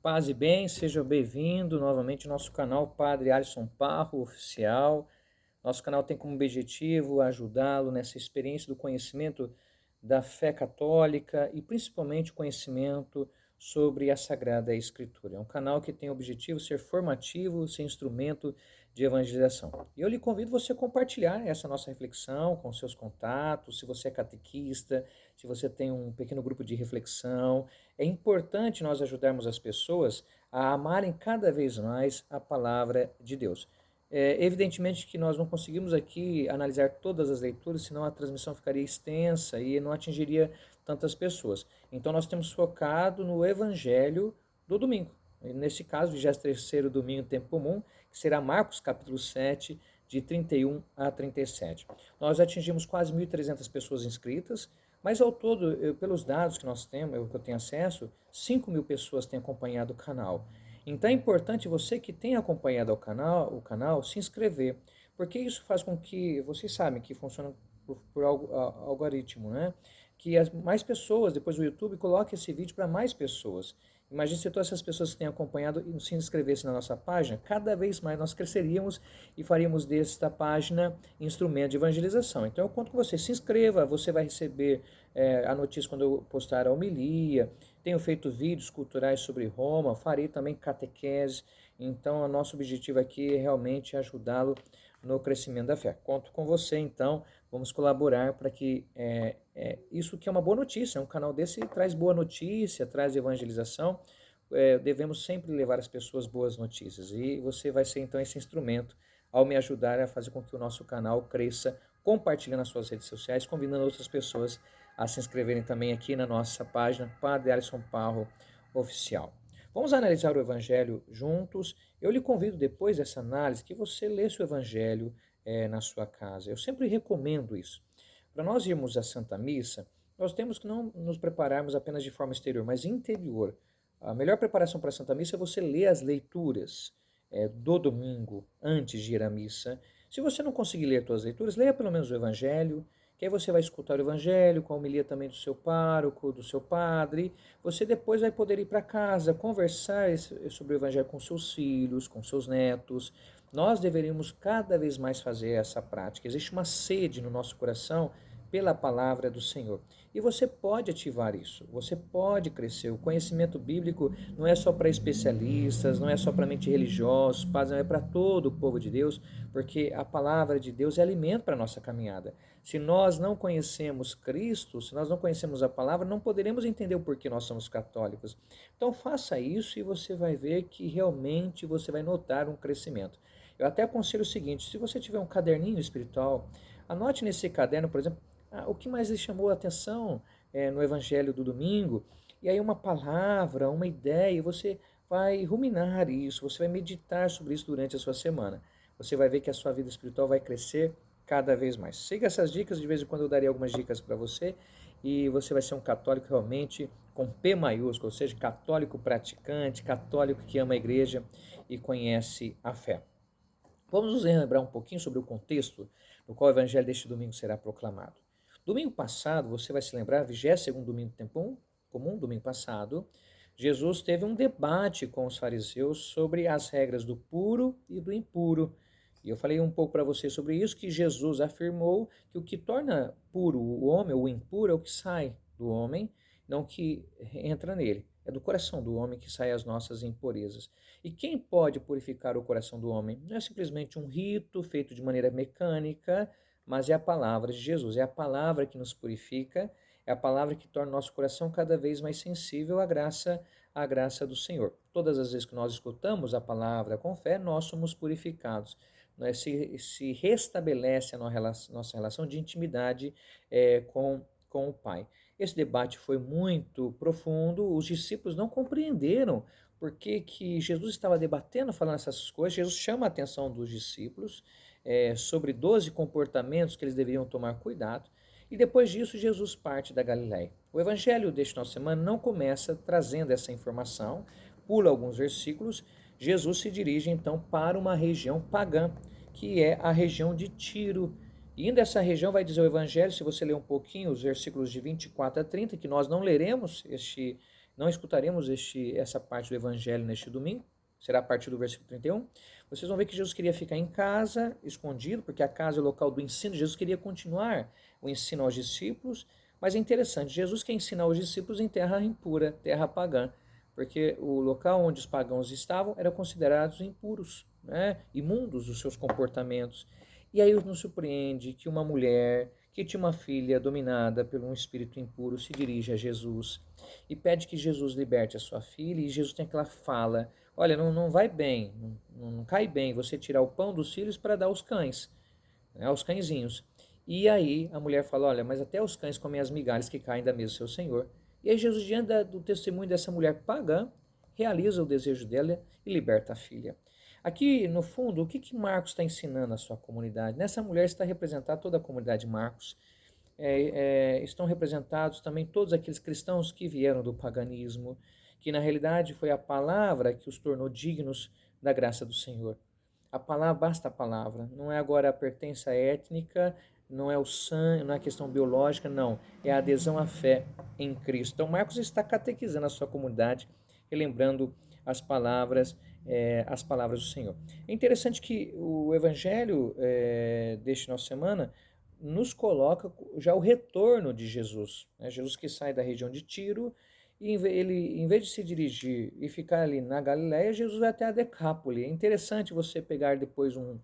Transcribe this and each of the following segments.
Paz e bem, seja bem-vindo novamente ao nosso canal Padre Alisson Parro Oficial. Nosso canal tem como objetivo ajudá-lo nessa experiência do conhecimento da fé católica e principalmente o conhecimento sobre a Sagrada Escritura. É um canal que tem o objetivo de ser formativo, ser instrumento de evangelização. E eu lhe convido você a compartilhar essa nossa reflexão com seus contatos, se você é catequista, se você tem um pequeno grupo de reflexão. É importante nós ajudarmos as pessoas a amarem cada vez mais a palavra de Deus. Evidentemente que nós não conseguimos aqui analisar todas as leituras, senão a transmissão ficaria extensa e não atingiria tantas pessoas. Então nós temos focado no Evangelho do domingo. Nesse caso, 23º domingo, tempo comum, que será Marcos capítulo 7, de 31 a 37. Nós atingimos quase 1.300 pessoas inscritas, mas ao todo, pelos dados que nós temos, que eu tenho acesso, 5.000 pessoas têm acompanhado o canal. Então é importante você que tem acompanhado o canal se inscrever, porque isso faz com que, vocês sabem que funciona por algoritmo, né? Que mais pessoas, depois o YouTube, coloque esse vídeo para mais pessoas. Imagine se todas essas pessoas que têm acompanhado e se inscrevessem na nossa página, cada vez mais nós cresceríamos e faríamos desta página instrumento de evangelização. Então eu conto com você, se inscreva, você vai receber a notícia quando eu postar a homilia. Tenho feito vídeos culturais sobre Roma, farei também catequese. Então o nosso objetivo aqui é realmente ajudá-lo no crescimento da fé. Conto com você, então, vamos colaborar para que isso que é uma boa notícia, um canal desse traz boa notícia, traz evangelização, devemos sempre levar às pessoas boas notícias, e você vai ser então esse instrumento ao me ajudar a fazer com que o nosso canal cresça, compartilhando nas suas redes sociais, convidando outras pessoas a se inscreverem também aqui na nossa página Padre Alisson Parro Oficial. Vamos analisar o Evangelho juntos. Eu lhe convido, depois dessa análise, que você leia o Evangelho na sua casa. Eu sempre recomendo isso. Para nós irmos à Santa Missa, nós temos que não nos prepararmos apenas de forma exterior, mas interior. A melhor preparação para a Santa Missa é você ler as leituras do domingo antes de ir à missa. Se você não conseguir ler todas as leituras, leia pelo menos o Evangelho, que aí você vai escutar o Evangelho, com a homilia também do seu pároco, do seu padre. Você depois vai poder ir para casa, conversar sobre o Evangelho com seus filhos, com seus netos. Nós deveríamos cada vez mais fazer essa prática. Existe uma sede no nosso coração pela palavra do Senhor. E você pode ativar isso, você pode crescer. O conhecimento bíblico não é só para especialistas, não é só para mente religiosos, não é para todo o povo de Deus, porque a palavra de Deus é alimento para a nossa caminhada. Se nós não conhecemos Cristo, se nós não conhecemos a palavra, não poderemos entender o porquê nós somos católicos. Então faça isso e você vai ver que realmente você vai notar um crescimento. Eu até aconselho o seguinte, se você tiver um caderninho espiritual, anote nesse caderno, por exemplo, o que mais lhe chamou a atenção no Evangelho do domingo, e aí uma palavra, uma ideia, você vai ruminar isso, você vai meditar sobre isso durante a sua semana. Você vai ver que a sua vida espiritual vai crescer cada vez mais. Siga essas dicas, de vez em quando eu darei algumas dicas para você, e você vai ser um católico realmente com P maiúsculo, ou seja, católico praticante, católico que ama a igreja e conhece a fé. Vamos nos lembrar um pouquinho sobre o contexto no qual o evangelho deste domingo será proclamado. Domingo passado, você vai se lembrar, 22º domingo do tempo comum, domingo passado, Jesus teve um debate com os fariseus sobre as regras do puro e do impuro. E eu falei um pouco para você sobre isso, que Jesus afirmou que o que torna puro o homem, ou impuro, é o que sai do homem, não o que entra nele. É do coração do homem que saem as nossas impurezas. E quem pode purificar o coração do homem? Não é simplesmente um rito feito de maneira mecânica, mas é a palavra de Jesus. É a palavra que nos purifica, é a palavra que torna o nosso coração cada vez mais sensível à graça do Senhor. Todas as vezes que nós escutamos a palavra com fé, nós somos purificados. Se restabelece a nossa relação de intimidade com o Pai. Esse debate foi muito profundo, os discípulos não compreenderam por que Jesus estava debatendo, falando essas coisas. Jesus chama a atenção dos discípulos sobre 12 comportamentos que eles deveriam tomar cuidado, e depois disso Jesus parte da Galiléia. O evangelho deste final de semana não começa trazendo essa informação, pula alguns versículos. Jesus se dirige então para uma região pagã, que é a região de Tiro. E indo essa região vai dizer o Evangelho, se você ler um pouquinho os versículos de 24 a 30, que nós não leremos Não escutaremos essa parte do Evangelho neste domingo, será a partir do versículo 31. Vocês vão ver que Jesus queria ficar em casa, escondido, porque a casa é o local do ensino. Jesus queria continuar o ensino aos discípulos, mas é interessante, Jesus quer ensinar os discípulos em terra impura, terra pagã, porque o local onde os pagãos estavam eram considerados impuros, né? Imundos os seus comportamentos. E aí nos surpreende que uma mulher que tinha uma filha dominada por um espírito impuro se dirige a Jesus e pede que Jesus liberte a sua filha, e Jesus tem aquela fala: olha, não vai bem, não cai bem você tirar o pão dos filhos para dar aos cães, né, aos cãezinhos. E aí a mulher fala: olha, mas até os cães comem as migalhas que caem da mesa do seu Senhor. E aí Jesus, diante do testemunho dessa mulher pagã, realiza o desejo dela e liberta a filha. Aqui, no fundo, o que Marcos está ensinando à sua comunidade? Nessa mulher está representada toda a comunidade de Marcos. Estão representados também todos aqueles cristãos que vieram do paganismo, que na realidade foi a palavra que os tornou dignos da graça do Senhor. A palavra, basta a palavra, não é agora a pertença étnica, não é o sangue, não é a questão biológica, não, é a adesão à fé em Cristo. Então Marcos está catequizando a sua comunidade, relembrando as palavras do Senhor. É interessante que o evangelho deste nossa semana nos coloca já o retorno de Jesus, né? Jesus que sai da região de Tiro, e ele, em vez de se dirigir e ficar ali na Galiléia, Jesus vai até a Decápole. É interessante você pegar depois um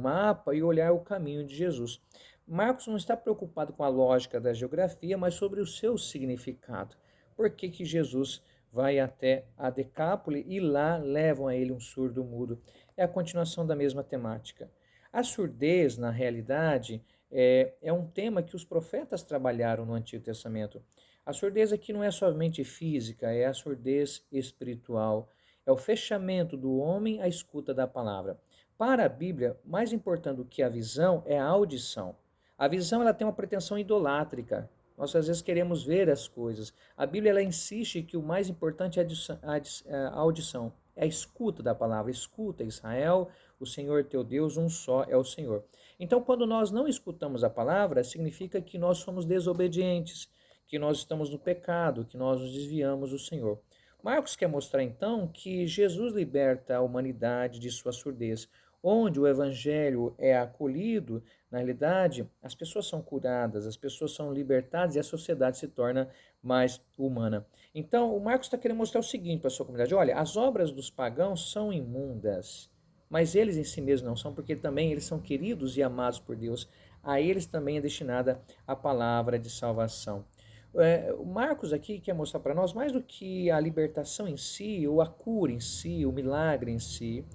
mapa e olhar o caminho de Jesus. Marcos não está preocupado com a lógica da geografia, mas sobre o seu significado. Por que que Jesus vai até a Decápole e lá levam a ele um surdo mudo? É a continuação da mesma temática. A surdez, na realidade, é um tema que os profetas trabalharam no Antigo Testamento. A surdez aqui não é somente física, é a surdez espiritual. É o fechamento do homem à escuta da palavra. Para a Bíblia, mais importante do que a visão é a audição. A visão ela tem uma pretensão idolátrica. Nós às vezes queremos ver as coisas. A Bíblia ela insiste que o mais importante é a audição, é a escuta da palavra. Escuta, Israel, o Senhor teu Deus, um só é o Senhor. Então, quando nós não escutamos a palavra, significa que nós somos desobedientes, que nós estamos no pecado, que nós nos desviamos do Senhor. Marcos quer mostrar então que Jesus liberta a humanidade de sua surdez. Onde o evangelho é acolhido, na realidade, as pessoas são curadas, as pessoas são libertadas e a sociedade se torna mais humana. Então, o Marcos está querendo mostrar o seguinte para a sua comunidade: olha, as obras dos pagãos são imundas, mas eles em si mesmos não são, porque também eles são queridos e amados por Deus. A eles também é destinada a palavra de salvação. O Marcos aqui quer mostrar para nós, mais do que a libertação em si, ou a cura em si, o milagre em si,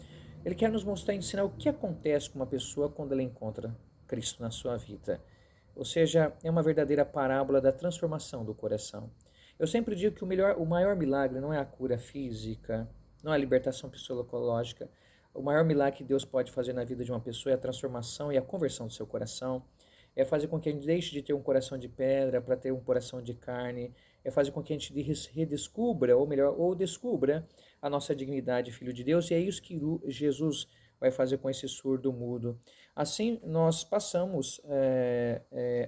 ele quer nos mostrar e ensinar o que acontece com uma pessoa quando ela encontra Cristo na sua vida. Ou seja, é uma verdadeira parábola da transformação do coração. Eu sempre digo que o maior milagre não é a cura física, não é a libertação psicológica. O maior milagre que Deus pode fazer na vida de uma pessoa é a transformação e a conversão do seu coração. É fazer com que a gente deixe de ter um coração de pedra para ter um coração de carne. É fazer com que a gente redescubra, ou melhor, ou descubra a nossa dignidade, filho de Deus. E é isso que Jesus vai fazer com esse surdo mudo. Assim, nós passamos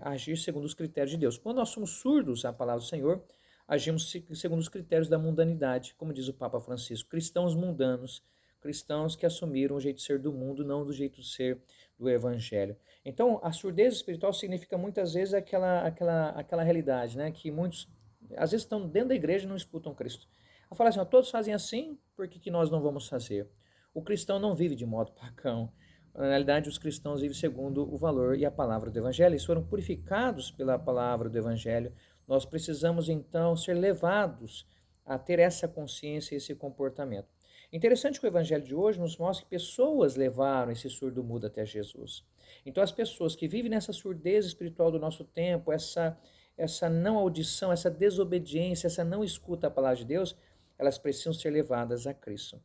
a agir segundo os critérios de Deus. Quando nós somos surdos à palavra do Senhor, agimos segundo os critérios da mundanidade, como diz o Papa Francisco, cristãos mundanos, cristãos que assumiram o jeito de ser do mundo, não do jeito de ser do Evangelho. Então, a surdez espiritual significa muitas vezes aquela realidade, né, que muitos, às vezes, estão dentro da igreja e não escutam Cristo. A falar assim: todos fazem assim, por que nós não vamos fazer? O cristão não vive de modo pagão. Na realidade, os cristãos vivem segundo o valor e a palavra do Evangelho. Eles foram purificados pela palavra do Evangelho. Nós precisamos, então, ser levados a ter essa consciência e esse comportamento. Interessante que o Evangelho de hoje nos mostra que pessoas levaram esse surdo mudo até Jesus. Então, as pessoas que vivem nessa surdez espiritual do nosso tempo, essa não audição, essa desobediência, essa não escuta à palavra de Deus, elas precisam ser levadas a Cristo.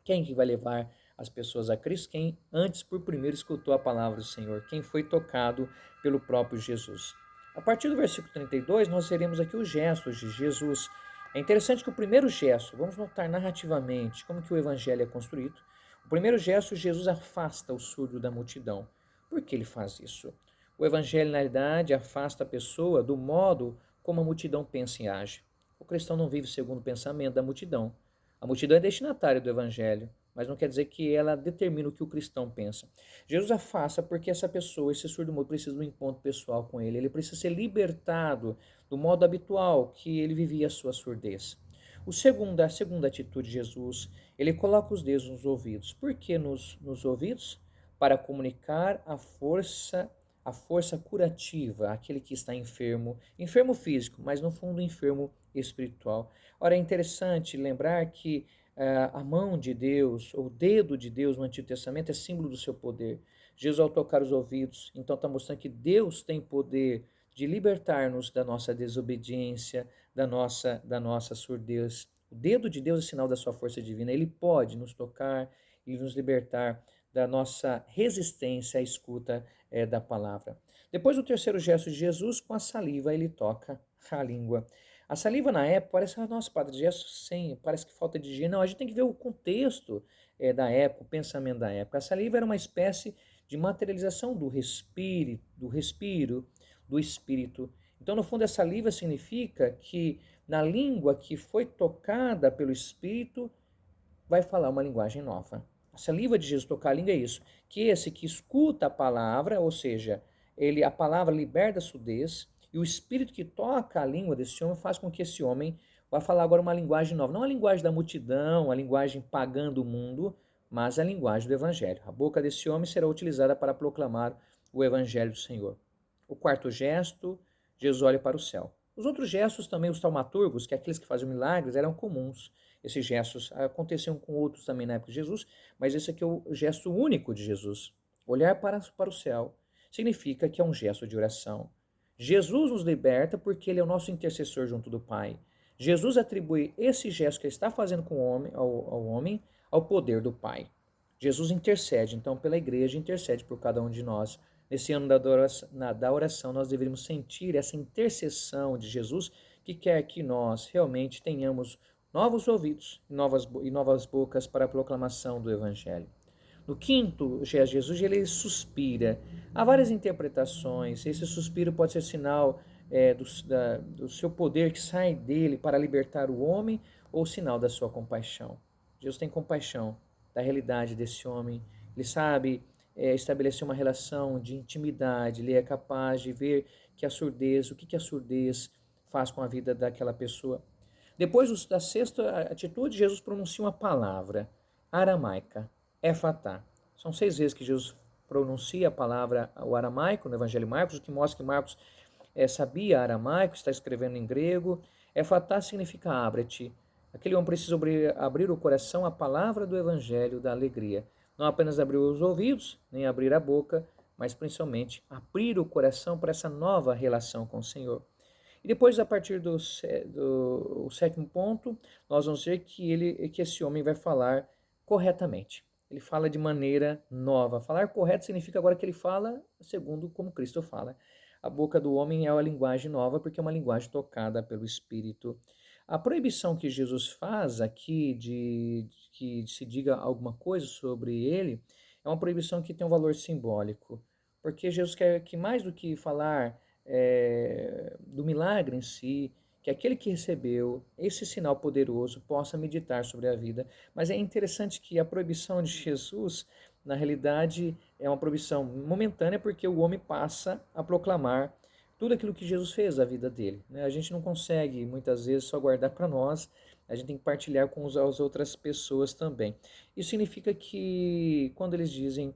Quem que vai levar as pessoas a Cristo? Quem antes, por primeiro, escutou a palavra do Senhor, quem foi tocado pelo próprio Jesus. A partir do versículo 32, nós veremos aqui os gestos de Jesus. É interessante que o primeiro gesto, vamos notar narrativamente como que o evangelho é construído. O primeiro gesto, Jesus afasta o surdo da multidão. Por que ele faz isso? O evangelho, na realidade, afasta a pessoa do modo como a multidão pensa e age. O cristão não vive segundo o pensamento da multidão. A multidão é destinatária do evangelho, mas não quer dizer que ela determina o que o cristão pensa. Jesus afasta porque essa pessoa, esse surdo-mudo, precisa de um encontro pessoal com ele. Ele precisa ser libertado do modo habitual que ele vivia a sua surdez. A segunda atitude de Jesus, ele coloca os dedos nos ouvidos. Por que nos ouvidos? Para comunicar a força curativa àquele que está enfermo, enfermo físico, mas no fundo enfermo espiritual. Ora, é interessante lembrar que a mão de Deus, o dedo de Deus no Antigo Testamento é símbolo do seu poder. Jesus, ao tocar os ouvidos, então está mostrando que Deus tem poder de libertar-nos da nossa desobediência, da nossa surdez. O dedo de Deus é sinal da sua força divina. Ele pode nos tocar e nos libertar da nossa resistência à escuta da palavra. Depois, o terceiro gesto de Jesus, com a saliva, ele toca a língua. A saliva na época parece, nossa, padre, gesto sem, parece que falta de higiene. Não, a gente tem que ver o contexto da época, o pensamento da época. A saliva era uma espécie de materialização do respiro, do espírito. Então, no fundo, a saliva significa que na língua que foi tocada pelo espírito, vai falar uma linguagem nova. A saliva de Jesus tocar a língua é isso, que esse que escuta a palavra, ou seja, a palavra liberta a surdez, e o espírito que toca a língua desse homem faz com que esse homem vá falar agora uma linguagem nova, não a linguagem da multidão, a linguagem pagã do mundo, mas a linguagem do evangelho. A boca desse homem será utilizada para proclamar o evangelho do Senhor. O quarto gesto, Jesus olha para o céu. Os outros gestos também, os taumaturgos, que é aqueles que faziam milagres, eram comuns. Esses gestos aconteciam com outros também na época de Jesus, mas esse aqui é o gesto único de Jesus. Olhar para o céu significa que é um gesto de oração. Jesus nos liberta porque ele é o nosso intercessor junto do Pai. Jesus atribui esse gesto que ele está fazendo com o homem, ao homem ao poder do Pai. Jesus intercede, então, pela igreja, intercede por cada um de nós. Nesse ano da oração, nós deveríamos sentir essa intercessão de Jesus, que quer que nós realmente tenhamos novos ouvidos e novas bocas para a proclamação do Evangelho. No quinto gesto de Jesus, ele suspira. Há várias interpretações. Esse suspiro pode ser sinal do seu poder que sai dele para libertar o homem ou sinal da sua compaixão. Jesus tem compaixão da realidade desse homem. Ele sabe estabelecer uma relação de intimidade. Ele é capaz de ver que o que a surdez faz com a vida daquela pessoa. Depois da sexta atitude, Jesus pronuncia uma palavra aramaica, efatá. São 6 vezes que Jesus pronuncia a palavra, o aramaico, no Evangelho de Marcos, o que mostra que Marcos sabia aramaico, está escrevendo em grego. Efatá significa abre-te. Aquele homem precisa abrir o coração à palavra do Evangelho da alegria. Não apenas abrir os ouvidos, nem abrir a boca, mas principalmente abrir o coração para essa nova relação com o Senhor. E depois, a partir do sétimo ponto, nós vamos ver que esse homem vai falar corretamente. Ele fala de maneira nova. Falar correto significa agora que ele fala segundo como Cristo fala. A boca do homem é uma linguagem nova porque é uma linguagem tocada pelo Espírito. A proibição que Jesus faz aqui de que se diga alguma coisa sobre ele é uma proibição que tem um valor simbólico. Porque Jesus quer que mais do que falar do milagre em si, que aquele que recebeu esse sinal poderoso possa meditar sobre a vida. Mas é interessante que a proibição de Jesus, na realidade, é uma proibição momentânea, porque o homem passa a proclamar tudo aquilo que Jesus fez na vida dele. A gente não consegue, muitas vezes, só guardar para nós, a gente tem que partilhar com as outras pessoas também. Isso significa que, quando eles dizem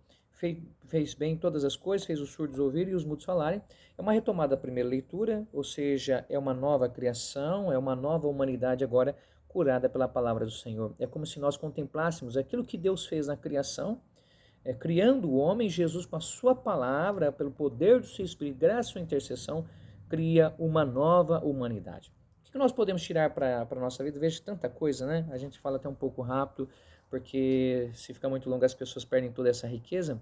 fez bem todas as coisas, fez os surdos ouvirem e os mudos falarem. É uma retomada da primeira leitura, ou seja, é uma nova criação, é uma nova humanidade agora curada pela palavra do Senhor. É como se nós contemplássemos aquilo que Deus fez na criação, criando o homem. Jesus, com a sua palavra, pelo poder do seu Espírito, graças à sua intercessão, cria uma nova humanidade. O que nós podemos tirar para a nossa vida? Veja tanta coisa, né? A gente fala até um pouco rápido, porque se ficar muito longo as pessoas perdem toda essa riqueza.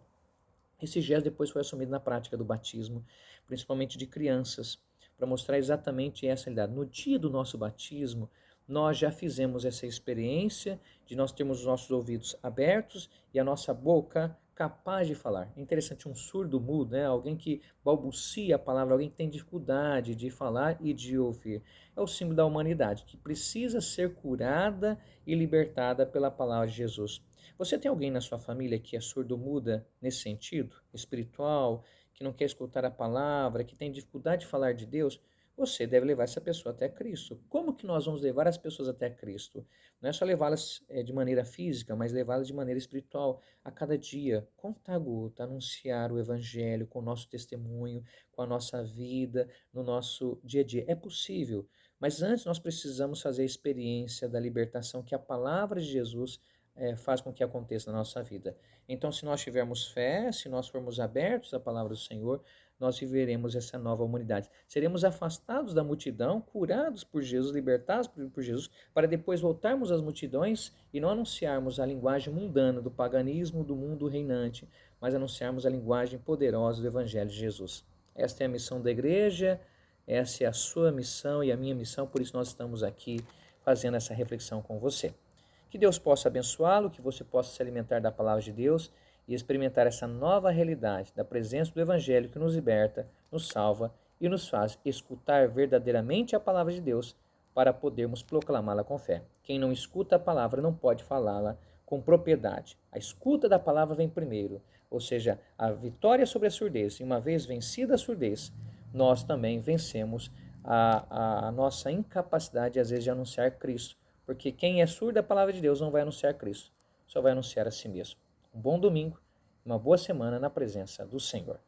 Esse gesto depois foi assumido na prática do batismo, principalmente de crianças, para mostrar exatamente essa realidade. No dia do nosso batismo, nós já fizemos essa experiência de nós termos os nossos ouvidos abertos e a nossa boca capaz de falar. É interessante, um surdo-mudo, né? Alguém que balbucia a palavra, alguém que tem dificuldade de falar e de ouvir. É o símbolo da humanidade, que precisa ser curada e libertada pela palavra de Jesus. Você tem alguém na sua família que é surdo-muda nesse sentido, espiritual, que não quer escutar a palavra, que tem dificuldade de falar de Deus? Você deve levar essa pessoa até Cristo. Como que nós vamos levar as pessoas até Cristo? Não é só levá-las de maneira física, mas levá-las de maneira espiritual. A cada dia, conta a gota, anunciar o Evangelho com o nosso testemunho, com a nossa vida, no nosso dia a dia. É possível, mas antes nós precisamos fazer a experiência da libertação que a palavra de Jesus faz com que aconteça na nossa vida. Então, se nós tivermos fé, se nós formos abertos à palavra do Senhor, nós viveremos essa nova humanidade. Seremos afastados da multidão, curados por Jesus, libertados por Jesus, para depois voltarmos às multidões e não anunciarmos a linguagem mundana do paganismo do mundo reinante, mas anunciarmos a linguagem poderosa do Evangelho de Jesus. Esta é a missão da igreja, essa é a sua missão e a minha missão, por isso nós estamos aqui fazendo essa reflexão com você. Que Deus possa abençoá-lo, que você possa se alimentar da palavra de Deus e experimentar essa nova realidade da presença do Evangelho que nos liberta, nos salva e nos faz escutar verdadeiramente a palavra de Deus para podermos proclamá-la com fé. Quem não escuta a palavra não pode falá-la com propriedade. A escuta da palavra vem primeiro, ou seja, a vitória sobre a surdez. E uma vez vencida a surdez, nós também vencemos a nossa incapacidade, às vezes, de anunciar Cristo. Porque quem é surdo da palavra de Deus não vai anunciar Cristo, só vai anunciar a si mesmo. Um bom domingo, uma boa semana na presença do Senhor.